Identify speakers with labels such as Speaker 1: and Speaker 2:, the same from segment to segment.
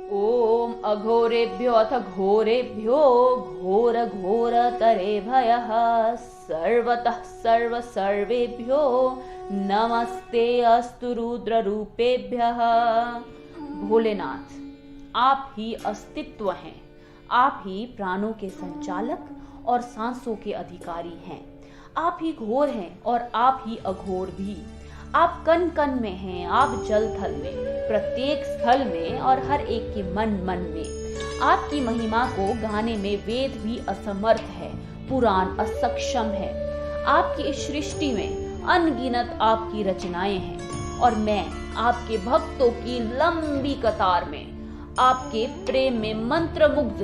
Speaker 1: ॐ अघोरेभ्यो अथ घोरेभ्यो घोर घोरतरे भयः सर्वतः सर्व सर्वेभ्यो नमस्ते अस्तु रुद्र रूपेभ्यः। भोलेनाथ, आप ही अस्तित्व हैं, आप ही प्राणों के संचालक और सांसों के अधिकारी हैं। आप ही घोर हैं और आप ही अघोर भी। आप कण कण में हैं, आप जल थल में, प्रत्येक स्थल में और हर एक के मन मन में। आपकी महिमा को गाने में वेद भी असमर्थ है, पुराण असक्षम है। आपकी इस सृष्टि में अनगिनत आपकी रचनाएं हैं और मैं आपके भक्तों की लंबी कतार में आपके प्रेम में मंत्रमुग्ध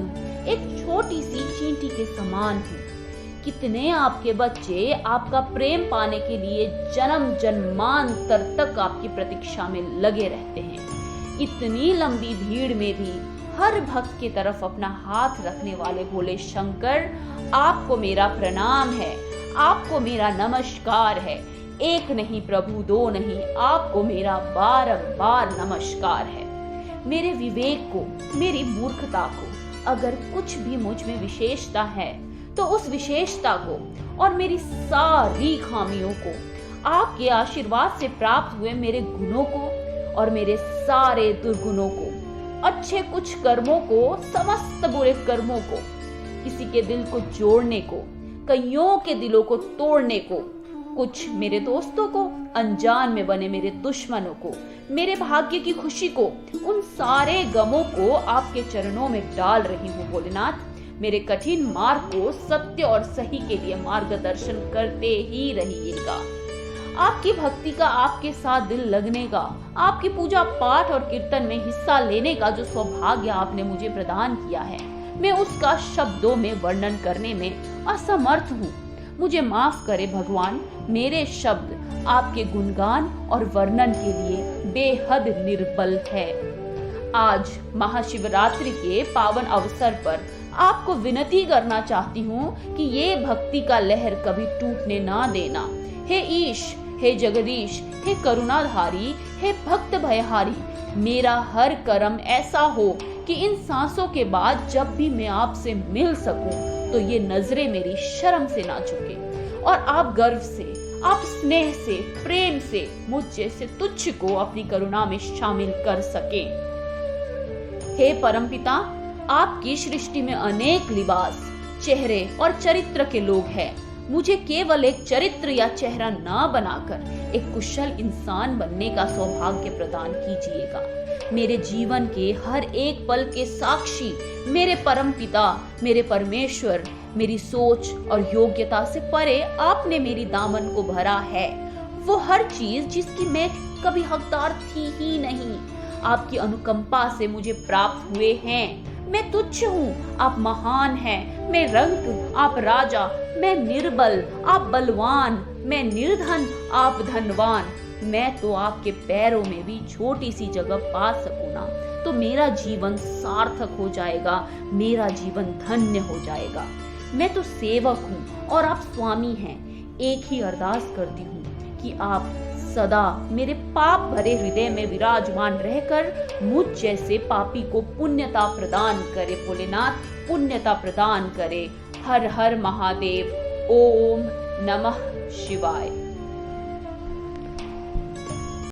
Speaker 1: एक छोटी सी चींटी के समान हूँ। कितने आपके बच्चे आपका प्रेम पाने के लिए जन्म जन्मांतर तक आपकी प्रतीक्षा में लगे रहते हैं। इतनी लंबी भीड़ में भी हर भक्त की तरफ अपना हाथ रखने वाले भोले शंकर, आपको मेरा प्रणाम है, आपको मेरा नमस्कार है। एक नहीं प्रभु, दो नहीं, आपको मेरा बारंबार नमस्कार है। मेरे विवेक को, मेरी मूर्खता को, अगर कुछ भी मुझ में विशेषता है तो उस विशेषता को और मेरी सारी खामियों को, आपके आशीर्वाद से प्राप्त हुए मेरे गुणों को और मेरे सारे दुर्गुणों को, अच्छे कुछ कर्मों को, समस्त बुरे कर्मों को, किसी के दिल को जोड़ने को, कईयों के दिलों को तोड़ने को, कुछ मेरे दोस्तों को, अनजान में बने मेरे दुश्मनों को, मेरे भाग्य की खुशी को, उन सारे गमों को आपके चरणों में डाल रही हूँ भोलेनाथ। मेरे कठिन मार्ग को सत्य और सही के लिए मार्गदर्शन करते ही रहिएगा। आपकी भक्ति का, आपके साथ दिल लगने का, आपकी पूजा पाठ और कीर्तन में हिस्सा लेने का जो सौभाग्य आपने मुझे प्रदान किया है, मैं उसका शब्दों में वर्णन करने में असमर्थ हूँ। मुझे माफ करे भगवान, मेरे शब्द आपके गुणगान और वर्णन के लिए बेहद निर्बल है। आज महाशिवरात्रि के पावन अवसर पर आपको विनती करना चाहती हूँ कि ये भक्ति का लहर कभी टूटने ना देना। हे ईश, हे जगदीश, हे करुणाधारी, हे भक्त भयहारी, मेरा हर कर्म ऐसा हो कि इन सांसों के बाद जब भी मैं आपसे मिल सकूं तो ये नजरें मेरी शर्म से ना झुके और आप गर्व से, आप स्नेह से, प्रेम से मुझ जैसे तुच्छ को अपनी करुणा में शामिल कर सके। हे परमपिता, आपकी सृष्टि में अनेक लिबास, चेहरे और चरित्र के लोग हैं। मुझे केवल एक चरित्र या चेहरा ना बनाकर एक कुशल इंसान बनने का सौभाग्य प्रदान कीजिएगा। मेरे जीवन के हर एक पल के साक्षी मेरे परमपिता, मेरे परमेश्वर, मेरी सोच और योग्यता से परे आपने मेरी दामन को भरा है। वो हर चीज जिसकी मैं कभी हकदार थी ही नहीं, आपकी अनुकंपा से मुझे प्राप्त हुए हैं। मैं तुच्छ हूँ, आप महान हैं। मैं रंक, आप राजा। मैं निर्बल, आप बलवान। मैं निर्धन, आप धनवान। मैं तो आपके पैरों में भी छोटी सी जगह पा सकूं ना तो मेरा जीवन सार्थक हो जाएगा, मेरा जीवन धन्य हो जाएगा। मैं तो सेवक हूँ और आप स्वामी हैं। एक ही अरदास करती हूँ कि आप सदा मेरे पाप भरे हृदय में विराजमान रहकर मुझ जैसे पापी को पुण्यता प्रदान करे भोलेनाथ, पुण्यता प्रदान करे। हर हर महादेव। ओम नमः शिवाय।